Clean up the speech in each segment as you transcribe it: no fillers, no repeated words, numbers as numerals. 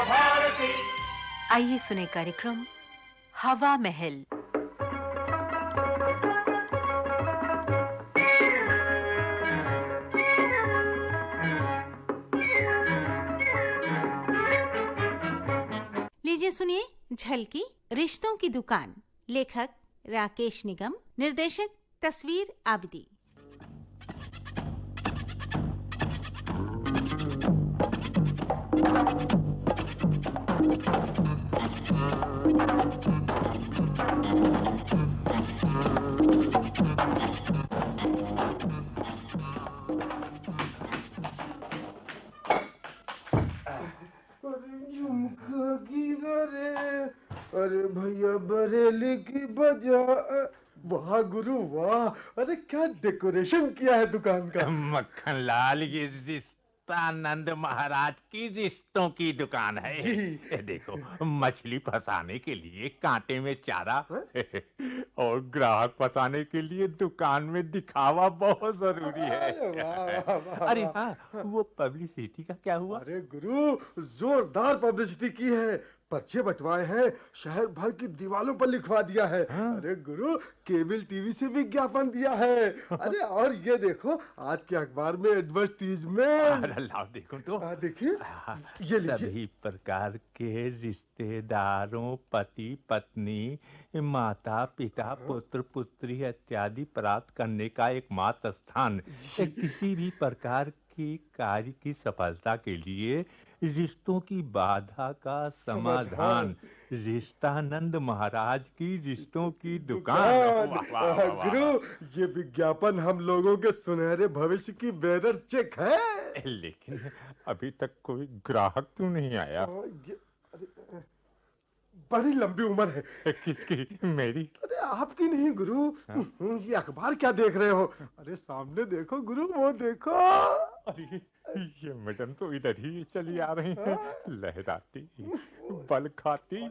भारती। आइए सुने कार्यक्रम हवा महल। लीजिए सुनिए झलकी रिश्तों की दुकान। लेखक राकेश निगम, निर्देशक तस्वीर आबिदी। झुमका गिरा रे, अरे भैया बरेली की बजा। वाह गुरु वाह, अरे क्या डेकोरेशन किया है दुकान का। मक्खन लाल, ये रिश्तानंद महाराज की रिश्तों की दुकान है। जी। ये देखो, मछली फंसाने के लिए कांटे में चारा और ग्राहक फंसाने के लिए दुकान में दिखावा बहुत जरूरी है। अरे वाह, वाह, वाह, अरे वाह। हाँ, वो पब्लिसिटी का क्या हुआ? अरे गुरु, जोरदार पब्लिसिटी की है, पर्चे बंटवाए हैं, शहर भर की दीवारों पर लिखवा दिया है। हाँ? अरे गुरु, केबल टीवी से विज्ञापन दिया है। अरे और ये देखो, आज के अखबार में एडवर्टीजमेंट। अरे लाओ देखो तो। देखिए, ये लीजिए। सभी प्रकार के रिश्तेदारों, पति पत्नी, माता पिता, पुत्र पुत्री इत्यादि प्राप्त करने का एकमात्र स्थान। किसी भी प्रकार की कार्य की सफलता के लिए रिश्तों की बाधा का समाधान। रिश्तानंद महाराज की रिश्तों की दुकान। वाह, वाह, वाह, वाह। गुरु, ये विज्ञापन हम लोगों के सुनहरे भविष्य की बेरर चेक है। लेकिन अभी तक कोई ग्राहक क्यों नहीं आया? बड़ी लंबी उम्र है। किसकी? मेरी? अरे आपकी नहीं गुरु। ये अखबार क्या देख रहे हो? अरे सामने देखो गुरु, वो देखो। अरे ये मैडम तो इधर ही चली आ रही हैं, लहराती, बल खाती,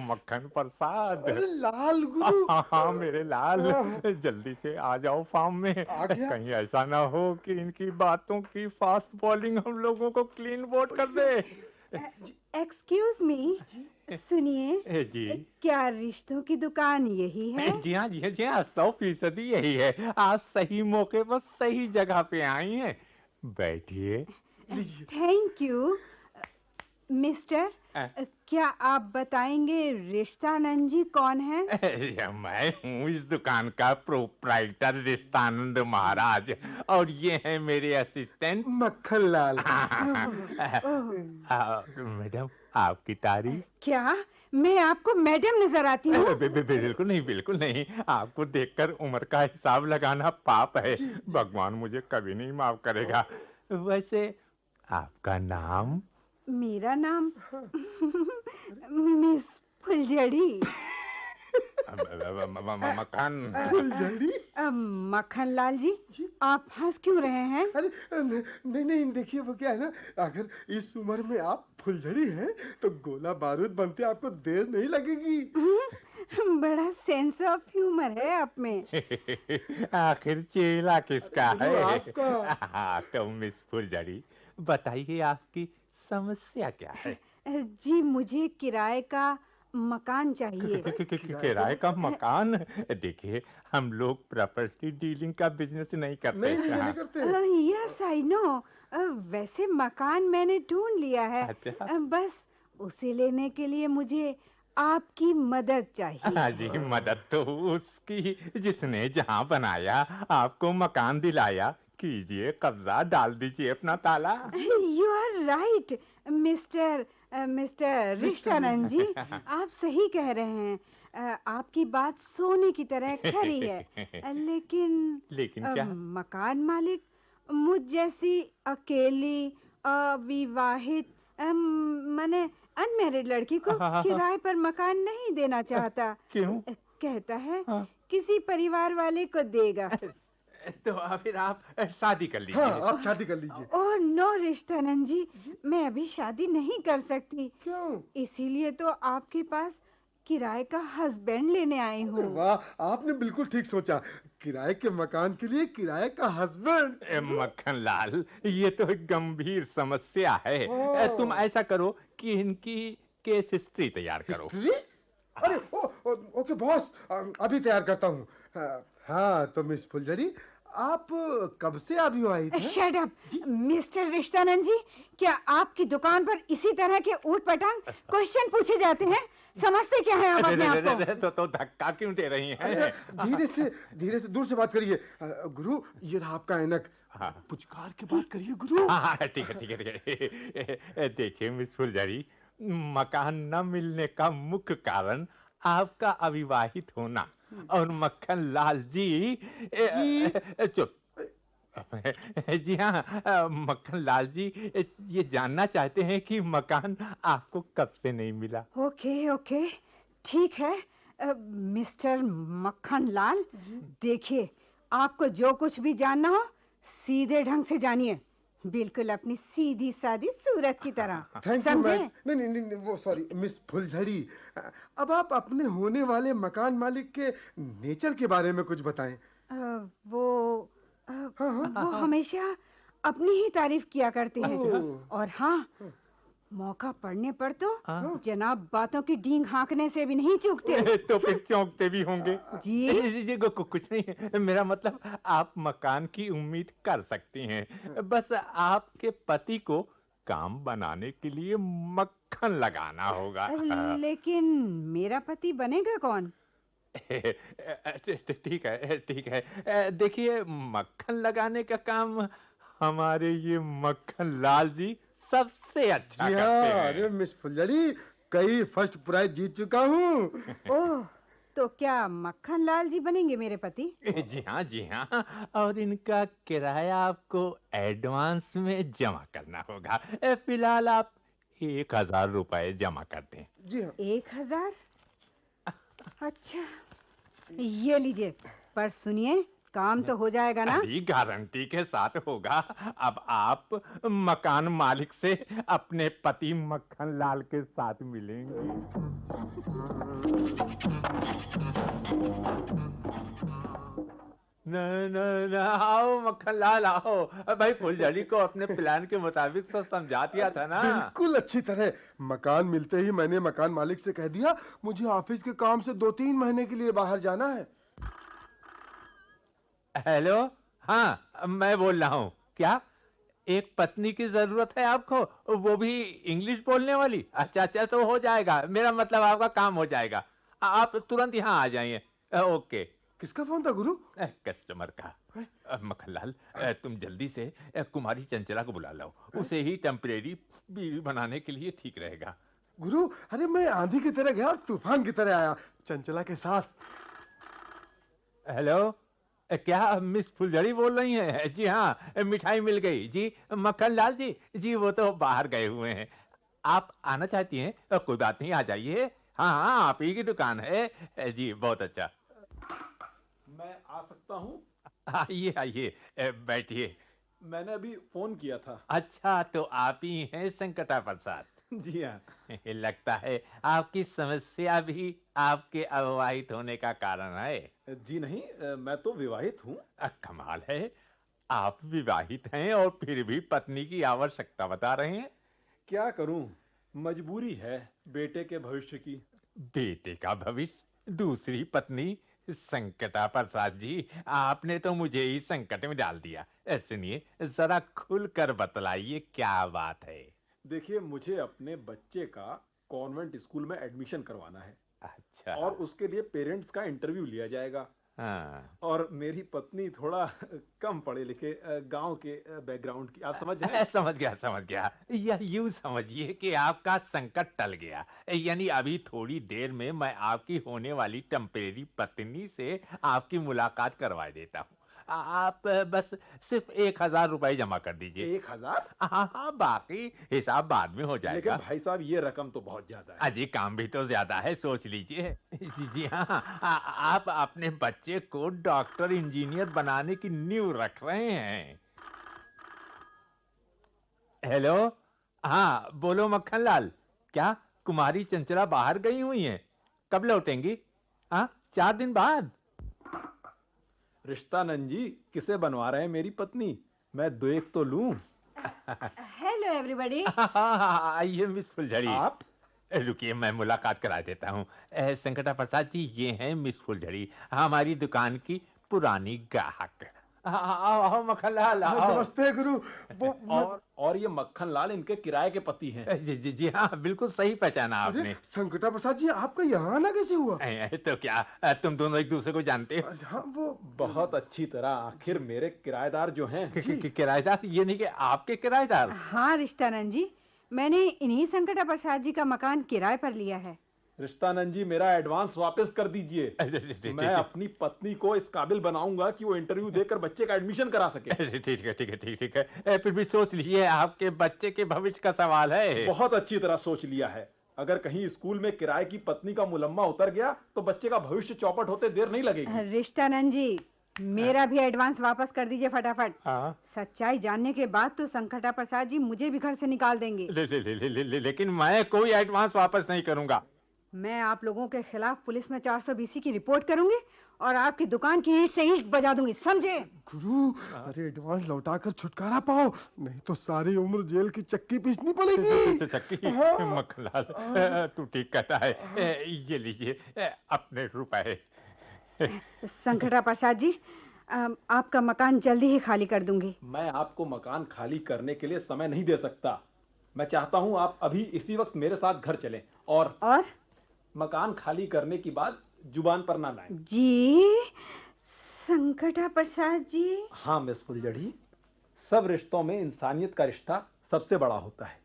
मक्खन प्रसाद। अरे लाल गुरु। हाँ मेरे लाल, जल्दी से आ जाओ फार्म में। आ गया? कहीं ऐसा ना हो कि इनकी बातों की फास्ट बॉलिंग हम लोगों को क्लीन बोल्ड कर दे। एक्सक्यूज मी, सुनिए, जी क्या रिश्तों की दुकान यही है? जी हाँ, जी हाँ, जी हाँ, 100% यही है। आप सही मौके पर सही जगह पे आई हैं। बैठिए। Thank you mister. क्या आप बताएंगे रिश्तानंद जी कौन है? मैं हूँ इस दुकान का प्रोप्राइटर रिश्तानंद महाराज, और ये है मेरे असिस्टेंट मक्खन लाल। मैडम, आपकी तारीफ। क्या मैं आपको मैडम नजर आती हूँ? बिल्कुल नहीं, बिल्कुल नहीं। आपको देखकर उम्र का हिसाब लगाना पाप है। भगवान मुझे कभी नहीं माफ करेगा। वैसे आपका नाम? मेरा नाम मिस फुलझड़ी। मक्खन। फुलझड़ी? मक्खन लाल जी, आप हंस क्यों रहे हैं? अरे नहीं नहीं, देखिए वो क्या है ना, अगर इस उम्र में आप फुलझड़ी हैं तो गोला बारूद बनते आपको देर नहीं लगेगी। बड़ा सेंस ऑफ ह्यूमर है आप में। आखिर चेला किसका है? आपका। हाँ तो मिस फुलझड़ी, बताइए आपकी समस्या क्या है? जी, मुझे किराए का मकान चाहिए। किराए का मकान? देखिए, हम लोग प्रॉपर्टी डीलिंग का बिजनेस नहीं करते। नहीं करते। Yes I know. वैसे मकान मैंने ढूंढ लिया है। अच्छा। बस उसे लेने के लिए मुझे आपकी मदद चाहिए। हाँ जी, मदद तो उसकी जिसने जहाँ बनाया, आपको मकान दिलाया। कीजिए कब्जा, डाल दीजिए अपना ताला। You are right mister Rishtanand जी, आप सही कह रहे हैं। आपकी बात सोने की तरह खरी है। लेकिन क्या? मकान मालिक मुझ जैसी अकेली अविवाहित माने अनमैरिड लड़की को किराए पर मकान नहीं देना चाहता। क्यों? कहता है किसी परिवार वाले को देगा। तो फिर आप शादी कर लीजिए। हाँ, आप शादी कर लीजिए। ओह नो रिश्तानंद जी, मैं अभी शादी नहीं कर सकती। क्यों? इसीलिए तो आपके पास किराए का हस्बैंड लेने आई हूँ। वाह, आपने बिल्कुल ठीक सोचा। किराए के मकान के लिए किराए का हस्बैंड। मक्खन लाल, ये तो एक गंभीर समस्या है। तुम ऐसा करो कि इनकी केस हिस्ट्री तैयार करो। हिस्ट्री? अरे ओके बॉस, अभी तैयार करता हूँ। हाँ तो मिस फुलझड़ी, आप कब से अविवाहित हैं? शट अप मिस्टर रिश्तानंद जी, क्या आपकी दुकान पर इसी तरह के ऊट पटांग क्वेश्चन पूछे जाते हैं? समझते क्या है आप अपने आप को? तो धक्का क्यों दे रही हैं? धीरे से दूर से बात करिए। गुरु, ये रहा आपका ऐनक। हाँ। पुचकार के बात करिए गुरु। हाँ, ठीक है। देखिए मिस फुलझड़ी, मकान न मिलने का मुख्य कारण आपका अविवाहित होना, और मक्खन लाल जी चुप। जी हाँ, मक्खन लाल जी ये जानना चाहते हैं कि मकान आपको कब से नहीं मिला। ओके ठीक है। मिस्टर मक्खन लाल, देखिए, आपको जो कुछ भी जानना हो सीधे ढंग से जानिए, बिल्कुल अपनी सीधी सादी सूरत की तरह। थैंक यू समझे? मैम। नहीं, वो सॉरी मिस फुलझड़ी, अब आप अपने होने वाले मकान मालिक के नेचर के बारे में कुछ बताएं। वो वो हमेशा अपनी ही तारीफ किया करते हैं, और हाँ, मौका पड़ने पर तो जनाब बातों की डींग हाँकने से भी नहीं चूकते। तो फिर चौंकते भी होंगे। जी कुछ नहीं, मेरा मतलब आप मकान की उम्मीद कर सकती हैं, बस आपके पति को काम बनाने के लिए मक्खन लगाना होगा। लेकिन मेरा पति बनेगा कौन? ठीक है। देखिए, मक्खन लगाने का काम हमारे ये मक्खन लाल जी सबसे अच्छा जी करते हाँ, हैं। अरे मिस फुलझड़ी, कई फर्स्ट प्राइज जीत चुका हूँ। ओह, तो क्या मक्खन लाल जी बनेंगे मेरे पति? जी हाँ, और इनका किराया आपको एडवांस में जमा करना होगा। फिलहाल आप 1000 रुपए जमा कर दें। जी हाँ। 1000? अच्छा, ये लीजिए, पर सुनिए, काम तो हो जाएगा ना? अभी गारंटी के साथ होगा। अब आप मकान मालिक से अपने पति मक्खन लाल के साथ मिलेंगे। न आओ मक्खन लाल, आओ। भाई फुलझड़ी को अपने प्लान के मुताबिक तो समझा दिया था ना? बिल्कुल अच्छी तरह। मकान मिलते ही मैंने मकान मालिक से कह दिया, मुझे ऑफिस के काम से 2-3 महीने के लिए बाहर जाना है। हेलो, हाँ मैं बोल रहा हूँ। क्या एक पत्नी की जरूरत है आपको, वो भी इंग्लिश बोलने वाली? अच्छा, तो हो जाएगा, मेरा मतलब आपका काम हो जाएगा। आप तुरंत यहाँ आ जाइए। ओके। किसका फोन था गुरु? कस्टमर का। मक्खनलाल, तुम जल्दी से कुमारी चंचला को बुला लो, उसे ही टेम्परेरी बीवी बनाने के लिए ठीक रहेगा। गुरु, अरे मैं आंधी की तरह गया और तूफान की तरह आया, चंचला के साथ। हेलो, क्या मिस फुलझड़ी बोल रही हैं? जी हाँ, मिठाई मिल गई जी। मक्खन लाल जी वो तो बाहर गए हुए हैं। आप आना चाहती हैं? कोई बात नहीं, आ जाइए। हाँ, आप ही की दुकान है जी। बहुत अच्छा। मैं आ सकता हूँ? आइए, बैठिए। मैंने अभी फोन किया था। अच्छा, तो आप ही हैं संकटा प्रसाद? जी हाँ। लगता है आपकी समस्या भी आपके अविवाहित होने का कारण है। जी नहीं, मैं तो विवाहित हूँ। कमाल है, आप विवाहित हैं और फिर भी पत्नी की आवश्यकता बता रहे हैं। क्या करूँ, मजबूरी है बेटे के भविष्य की। बेटे का भविष्य, दूसरी पत्नी? संकटा प्रसाद जी, आपने तो मुझे ही संकट में डाल दिया। सुनिए, जरा खुलकर बतलाइए क्या बात है। देखिए, मुझे अपने बच्चे का कॉन्वेंट स्कूल में एडमिशन करवाना है। अच्छा। और उसके लिए पेरेंट्स का इंटरव्यू लिया जाएगा। हाँ। और मेरी पत्नी थोड़ा कम पढ़े लिखे गांव के बैकग्राउंड की, आप समझ रहे हैं? समझ गया। यह यूं समझिए कि आपका संकट टल गया। यानी अभी थोड़ी देर में मैं आपकी होने वाली टेम्परेरी पत्नी से आपकी मुलाकात करवा देता हूँ। आप बस सिर्फ 1000 रुपए जमा कर दीजिए। 1000? हाँ, बाकी हिसाब बाद में हो जाएगा। लेकिन भाई साहब, ये रकम तो बहुत ज्यादा है। अजी, काम भी तो ज्यादा है, सोच लीजिए। जी हाँ, आप अपने बच्चे को डॉक्टर इंजीनियर बनाने की नींव रख रहे हैं। हेलो, हाँ बोलो मक्खन लाल, क्या कुमारी चंचला बाहर गई हुई हैं? कब लौटेंगी? हाँ, 4 दिन बाद? रिश्ता नंजी किसे बनवा रहे हैं मेरी पत्नी? मैं देख तो लूं। Hello everybody. आइए मिस फुलझड़ी। आप? रुकिए, मैं मुलाकात करा देता हूँ। संकटा प्रसाद जी, ये हैं मिस फुलझड़ी, हमारी दुकान की पुरानी ग्राहक। आओ आओ मक्खनलाल, आओ। नमस्ते गुरु। और ये मक्खन लाल इनके किराए के पति हैं। जी हाँ, बिल्कुल सही पहचाना आपने। अरे संकटा प्रसाद जी, आपका यहाँ आना कैसे हुआ? तो क्या तुम दोनों एक दूसरे को जानते हो? हाँ, वो बहुत अच्छी तरह। आखिर मेरे किराएदार जो हैं। किराएदार? ये नहीं कि आपके किराएदार? हाँ रिश्तानंद जी, मैंने इन्हीं संकटा प्रसाद जी का मकान किराए पर लिया है। रिश्तानंद जी, मेरा एडवांस वापस कर दीजिए। मैं अपनी पत्नी को इस काबिल बनाऊंगा कि वो इंटरव्यू देकर बच्चे का एडमिशन करा सके। ठीक है। फिर भी सोच लीजिए, आपके बच्चे के भविष्य का सवाल है। बहुत अच्छी तरह सोच लिया है। अगर कहीं स्कूल में किराए की पत्नी का मुलम्मा उतर गया तो बच्चे का भविष्य चौपट होते देर नहीं लगेगी। रिश्तानंद जी, मेरा भी एडवांस वापस कर दीजिए फटाफट। हाँ? सच्चाई जानने के बाद तो संकटा प्रसाद जी मुझे भी घर से निकाल देंगे। लेकिन मैं कोई एडवांस वापस नहीं करूंगा। मैं आप लोगों के खिलाफ पुलिस में 420 की रिपोर्ट करूंगी और आपकी दुकान की ईंट से ईंट बजा दूंगी, समझे? गुरु, अरे एडवांस लौटाकर छुटकारा पाओ, नहीं तो सारी उम्र जेल की चक्की पीसनी पड़ेगी। चक्की? मक्खनलाल, तू ठीक कहता है। ये लीजिए अपने रुपए। संकटा प्रसाद जी, आपका मकान जल्दी ही खाली कर दूंगी। मैं आपको मकान खाली करने के लिए समय नहीं दे सकता। मैं चाहता हूं आप अभी इसी वक्त मेरे साथ घर चलें और मकान खाली करने की बात जुबान पर ना लाएं। जी संकटा प्रसाद जी। हाँ मिस फुलझड़ी, सब रिश्तों में इंसानियत का रिश्ता सबसे बड़ा होता है।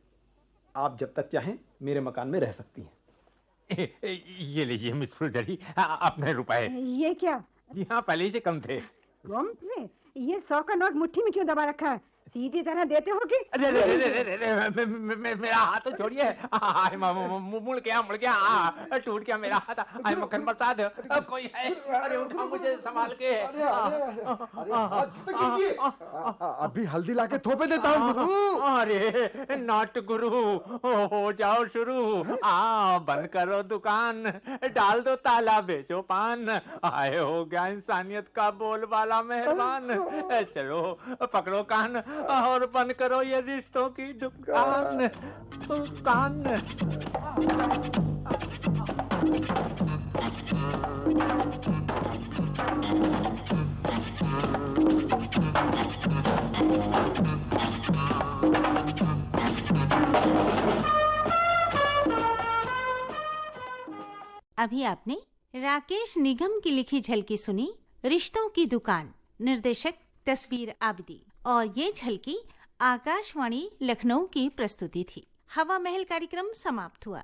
आप जब तक चाहें मेरे मकान में रह सकती हैं। ये लीजिए मिस फुलझड़ी, अपने रुपए। ये क्या? जी हाँ, पहले ही से कम थे। कम थे? ये 100 का नोट मुट्ठी में क्यों दबा रखा है? सीधी तरह देते हो कि? मेरा हाथ तो छोड़िए। मुड़ गया, टूट गया मेरा हाथ। आए मक्खन प्रसाद, कोई है? अरे उठा मुझे संभाल के। अभी हल्दी लाके थोपे देता हूँ गुरु। अरे नॉट गुरु, हो जाओ शुरू। बंद करो दुकान, डाल दो ताला, बेचो पान। आए हो गया इंसानियत का बोलबाला मेहरबान। चलो पकड़ो कान और बंद करो ये रिश्तों की दुकान। अभी आपने राकेश निगम की लिखी झलकी सुनी, रिश्तों की दुकान। निर्देशक तस्वीर आबिदी। और ये झलकी आकाशवाणी लखनऊ की प्रस्तुति थी। हवा महल कार्यक्रम समाप्त हुआ।